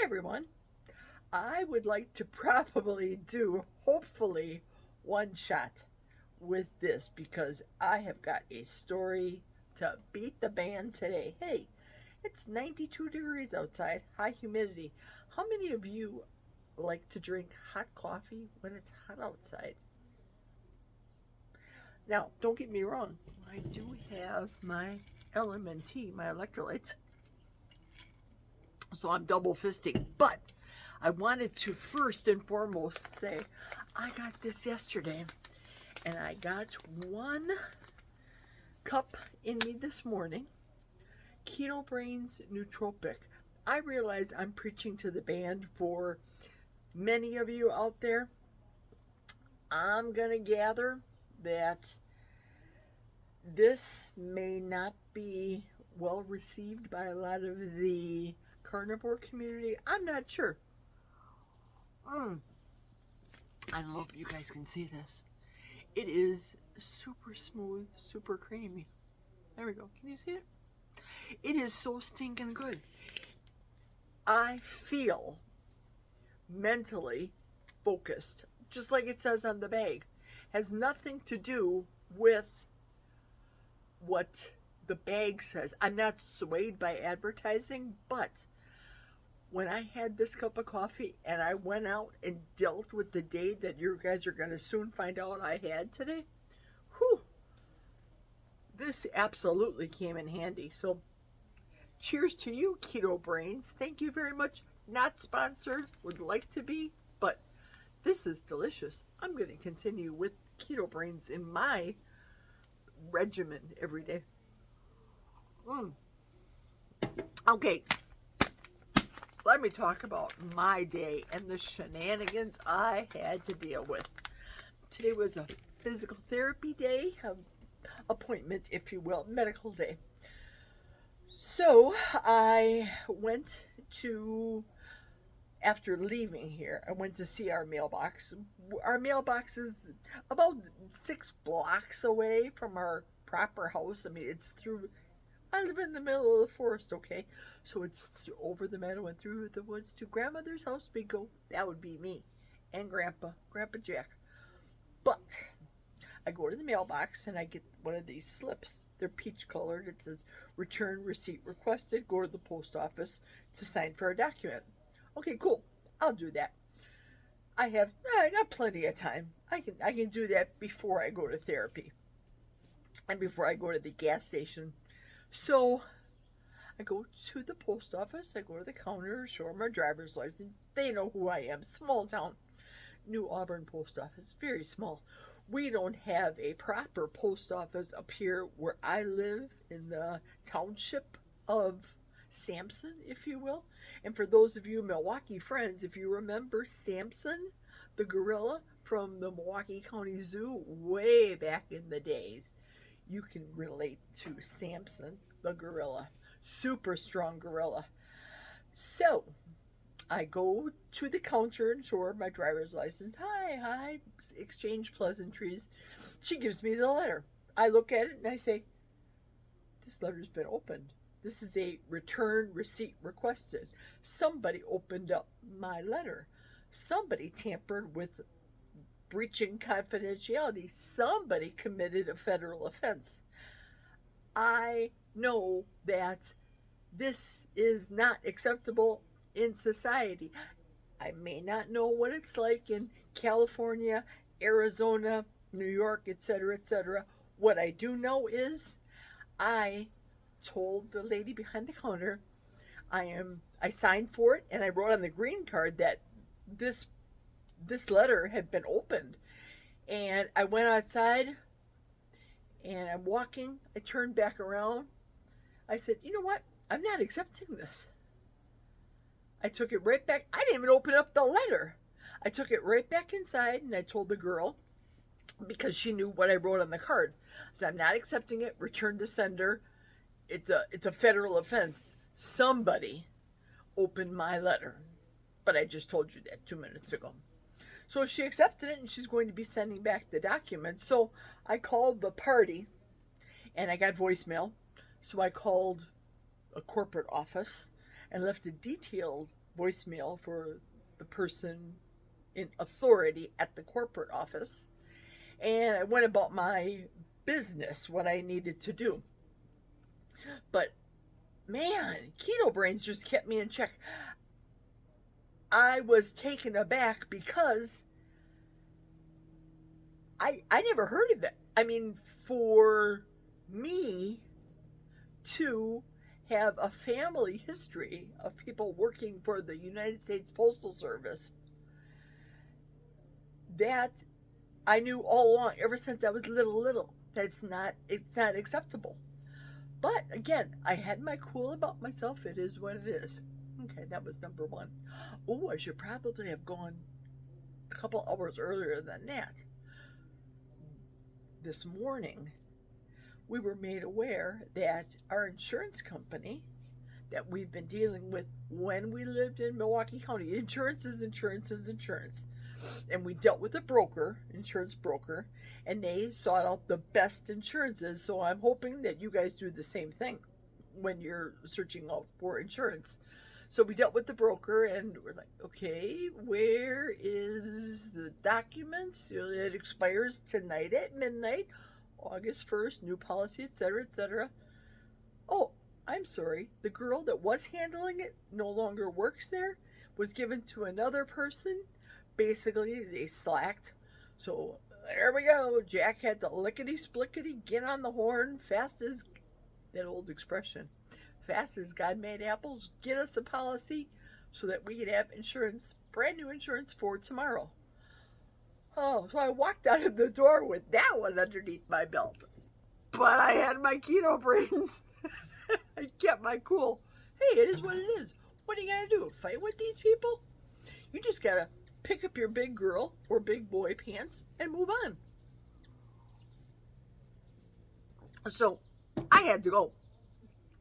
everyone. I would like to probably do, hopefully, one shot with this because I have got a story to beat the band today. Hey, it's 92 degrees outside, high humidity. How many of you like to drink hot coffee when it's hot outside? Now, don't get me wrong, I do have my LMNT, my electrolytes, so I'm double fisting, but I wanted to first and foremost say I got this yesterday and I got 1 cup in me this morning. Keto Brains Nootropic. I realize I'm preaching to the band for many of you out there. I'm going to gather that this may not be well received by a lot of the carnivore community. I'm not sure. I don't know if you guys can see this. It is super smooth, super creamy. There we go. Can you see it? It is so stinking good. I feel mentally focused, just like it says on the bag. Has nothing to do with what the bag says. I'm not swayed by advertising, but when I had this cup of coffee and I went out and dealt with the day that you guys are going to soon find out I had today, whew, this absolutely came in handy. So cheers to you, Keto Brains. Thank you very much. Not sponsored, would like to be, but this is delicious. I'm going to continue with Keto Brains in my regimen every day. Okay, let me talk about my day and the shenanigans I had to deal with. Today was a physical therapy day, appointment, if you will, medical day. So I went to, after leaving here, I went to see our mailbox. Our mailbox is about 6 blocks away from our proper house. I mean, it's through, I live in the middle of the forest, okay? So it's over the meadow and through the woods to grandmother's house we go. That would be me and Grandpa Jack. But I go to the mailbox and I get one of these slips. They're peach colored. It says, return receipt requested. Go to the post office to sign for a document. Okay, cool. I'll do that. I got plenty of time. I can do that before I go to therapy and before I go to the gas station. So I go to the post office. I go to the counter, show them my driver's license. They know who I am. Small town. New Auburn post office. Very small. We don't have a proper post office up here where I live in the township of Sampson, if you will. And for those of you Milwaukee friends, if you remember Samson, the gorilla from the Milwaukee County Zoo way back in the days, you can relate to Samson, the gorilla. Super strong gorilla. So I go to the counter and show her my driver's license. Hi, exchange pleasantries. She gives me the letter. I look at it and I say, this letter's been opened. This is a return receipt requested. Somebody opened up my letter. Somebody tampered with breaching confidentiality. Somebody committed a federal offense. I know that this is not acceptable in society. I may not know what it's like in California, Arizona, New York, etc., etc. What I do know is I told the lady behind the counter I signed for it and I wrote on the green card that this letter had been opened. And I went outside and I'm walking. I turned back around. I said, you know what? I'm not accepting this. I took it right back. I didn't even open up the letter. I took it right back inside and I told the girl, because she knew what I wrote on the card, I said, I'm not accepting it. Return to sender. It's a federal offense. Somebody opened my letter. But I just told you that 2 minutes ago. So she accepted it and she's going to be sending back the documents. So I called the party and I got voicemail. So I called a corporate office and left a detailed voicemail for the person in authority at the corporate office, and I went about my business, what I needed to do. But man, Keto Brains just kept me in check. I was taken aback because I never heard of it. I mean, for me to have a family history of people working for the United States Postal Service, that I knew all along, ever since I was little, that it's not acceptable. But again, I had my cool about myself. It is what it is. Okay, that was number one. Oh, I should probably have gone a couple hours earlier than that. This morning, we were made aware that our insurance company that we've been dealing with when we lived in Milwaukee County, insurance is insurance is insurance. And we dealt with a broker, insurance broker, and they sought out the best insurances. So I'm hoping that you guys do the same thing when you're searching out for insurance. So we dealt with the broker, and we're like, okay, where is the documents? It expires tonight at midnight, August 1st, new policy, etc., etc. Oh, I'm sorry. The girl that was handling it no longer works there, was given to another person. Basically, they slacked. So there we go. Jack had to lickety-splickety get on the horn fast as, that old expression, fast as God made apples, get us a policy so that we could have insurance, brand new insurance for tomorrow. Oh, so I walked out of the door with that one underneath my belt. But I had my Keto Brains. I kept my cool. Hey, it is what it is. What are you going to do? Fight with these people? You just got to pick up your big girl or big boy pants and move on. So I had to go.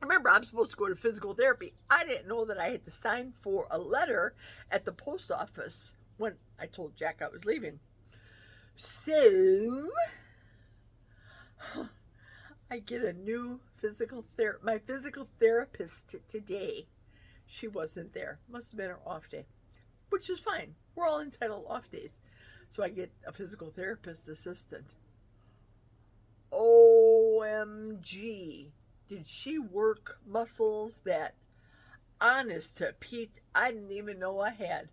Remember, I'm supposed to go to physical therapy. I didn't know that I had to sign for a letter at the post office when I told Jack I was leaving. So I get a new my physical therapist today. She wasn't there. Must have been her off day, which is fine. We're all entitled off days. So I get a physical therapist assistant. OMG. Did she work muscles that, honest to Pete, I didn't even know I had.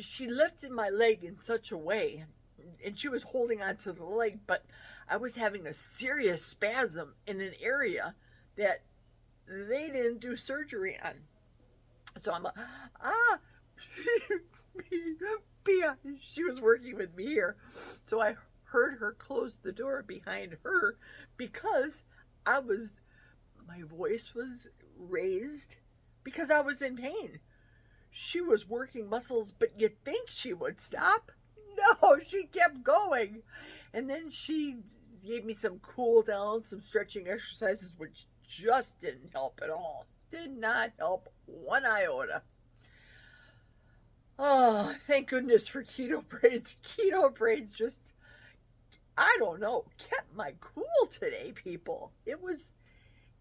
She lifted my leg in such a way, and she was holding onto the leg, but I was having a serious spasm in an area that they didn't do surgery on. So I'm like, she was working with me here. So I heard her close the door behind her because my voice was raised because I was in pain. She was working muscles, but you'd think she would stop. No, she kept going. And then she gave me some cool down, some stretching exercises, which just didn't help at all. Did not help one iota. Oh, thank goodness for Keto Brains. Keto Brains just, I don't know, kept my cool today, people. It was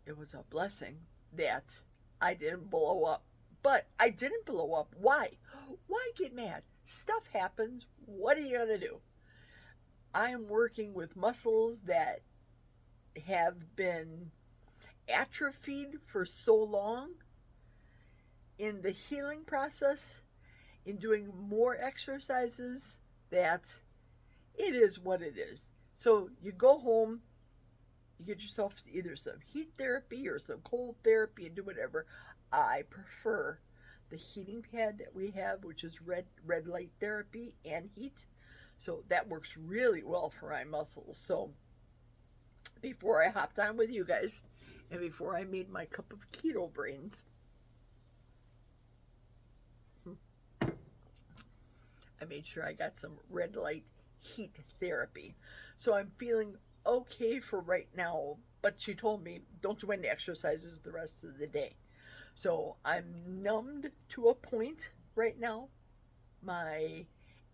a blessing that I didn't blow up. But I didn't blow up. Why? Why get mad? Stuff happens. What are you going to do? I am working with muscles that have been atrophied for so long. In the healing process, in doing more exercises, that it is what it is. So you go home, you get yourself either some heat therapy or some cold therapy and do whatever. I prefer the heating pad that we have, which is red light therapy and heat. So that works really well for my muscles. So before I hopped on with you guys and before I made my cup of Keto Brains, I made sure I got some red light heat therapy. So I'm feeling okay for right now, but she told me don't do any exercises the rest of the day. So I'm numbed to a point right now. My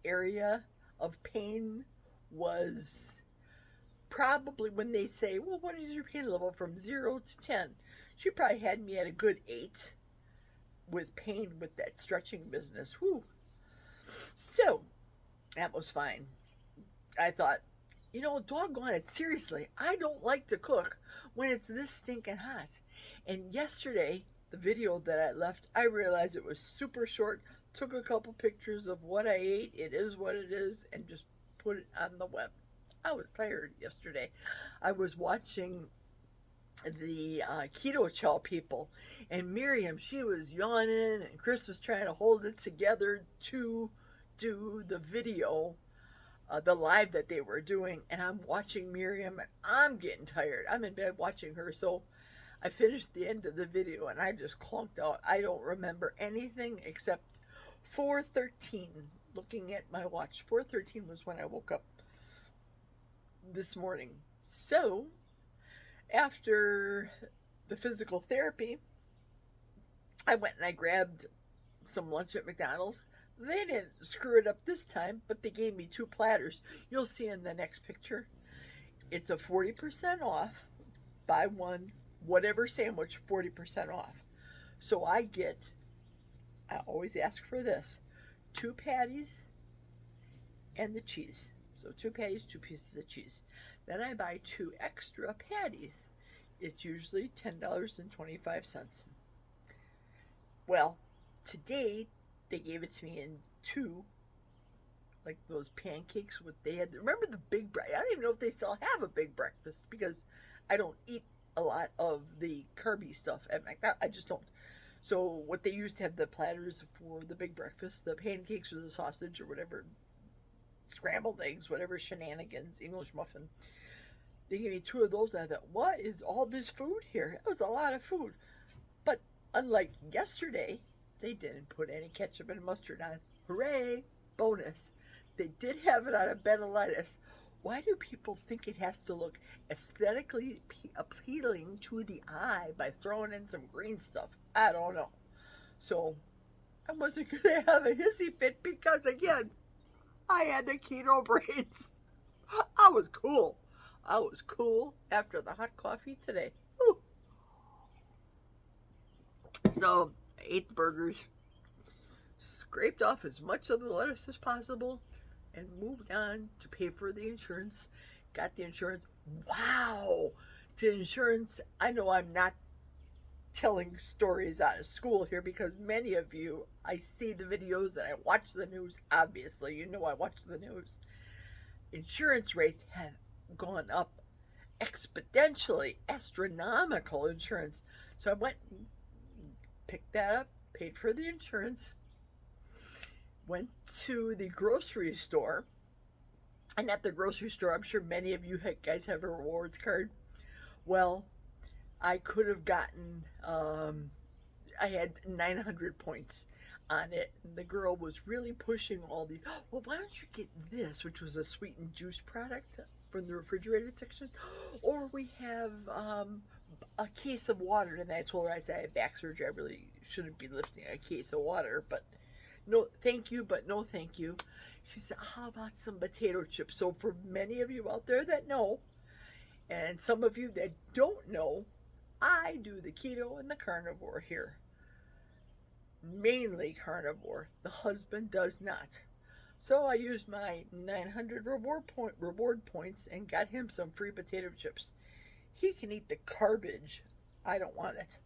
area of pain was probably, when they say, well, what is your pain level from 0 to 10? She probably had me at a good 8, with pain with that stretching business. Whew. So that was fine. I thought, doggone it, seriously, I don't like to cook when it's this stinking hot. And yesterday, the video that I left, I realized it was super short. Took a couple pictures of what I ate. It is what it is, and just put it on the web. I was tired yesterday. I was watching the Keto Chow people, and Miriam, she was yawning, and Chris was trying to hold it together to do the video, the live that they were doing, and I'm watching Miriam, and I'm getting tired. I'm in bed watching her, so I finished the end of the video, and I just clunked out. I don't remember anything except 4:13. Looking at my watch, 4:13 was when I woke up this morning. So after the physical therapy, I went and I grabbed some lunch at McDonald's. They didn't screw it up this time, but they gave me 2 platters. You'll see in the next picture. It's a 40% off. Buy one, whatever sandwich, 40% off. So I always ask for this, 2 patties and the cheese. So 2 patties, 2 pieces of cheese. Then I buy 2 extra patties. It's usually $10.25. Well, today they gave it to me in 2, like those pancakes. Remember the big breakfast? I don't even know if they still have a big breakfast because I don't eat a lot of the carby stuff at McDonald's. I just don't. So what they used to have the platters for the big breakfast, the pancakes or the sausage or whatever, scrambled eggs, whatever shenanigans, English muffin. They gave me 2 of those. And I thought, what is all this food here? That was a lot of food. But unlike yesterday, they didn't put any ketchup and mustard on. Hooray! Bonus. They did have it on a bed of lettuce. Why do people think it has to look aesthetically appealing to the eye by throwing in some green stuff? I don't know. So I wasn't going to have a hissy fit because, again, I had the keto brains. I was cool. I was cool after the hot coffee today. Whew. So I ate the burgers, scraped off as much of the lettuce as possible, and moved on to pay for the insurance. Got the insurance. Wow! To insurance, I know I'm not telling stories out of school here because many of you, I see the videos and I watch the news. Obviously, you know I watch the news. Insurance rates have gone up exponentially, astronomical insurance. So I went and picked that up, paid for the insurance, went to the grocery store. And at the grocery store, I'm sure many of you guys have a rewards card. Well, I could have gotten, I had 900 points on it. And the girl was really pushing all the, well, why don't you get this, which was a sweetened juice product from the refrigerated section. Or we have a case of water. And I told her, I said, I have back surgery. I really shouldn't be lifting a case of water. But no, thank you, but no thank you. She said, how about some potato chips? So for many of you out there that know, and some of you that don't know, I do the keto and the carnivore here. Mainly carnivore. The husband does not. So I used my 900 reward points and got him some free potato chips. He can eat the garbage. I don't want it.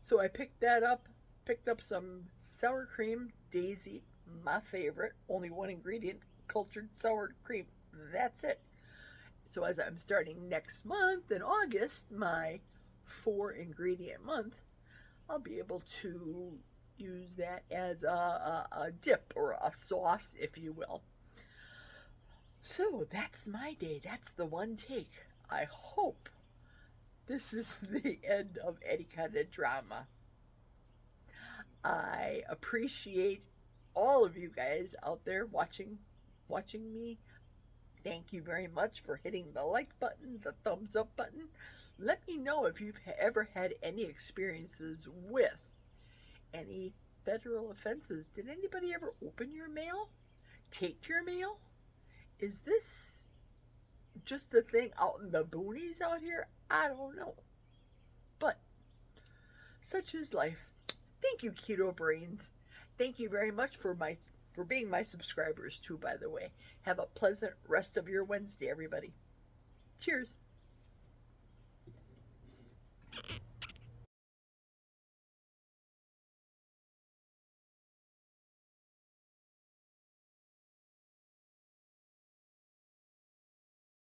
So I picked that up. Picked up some sour cream, Daisy, my favorite. Only one ingredient, cultured sour cream. That's it. So as I'm starting next month in August, my 4-ingredient month, I'll be able to use that as a dip or a sauce, if you will. So that's my day. That's the one take. I hope this is the end of any kind of drama. I appreciate all of you guys out there watching me. Thank you very much for hitting the like button, the thumbs up button. Let me know if you've ever had any experiences with any federal offenses. Did anybody ever open your mail? Take your mail? Is this just a thing out in the boonies out here? I don't know. But such is life. Thank you, Keto Brains. Thank you very much for being my subscribers too, by the way. Have a pleasant rest of your Wednesday, everybody. Cheers.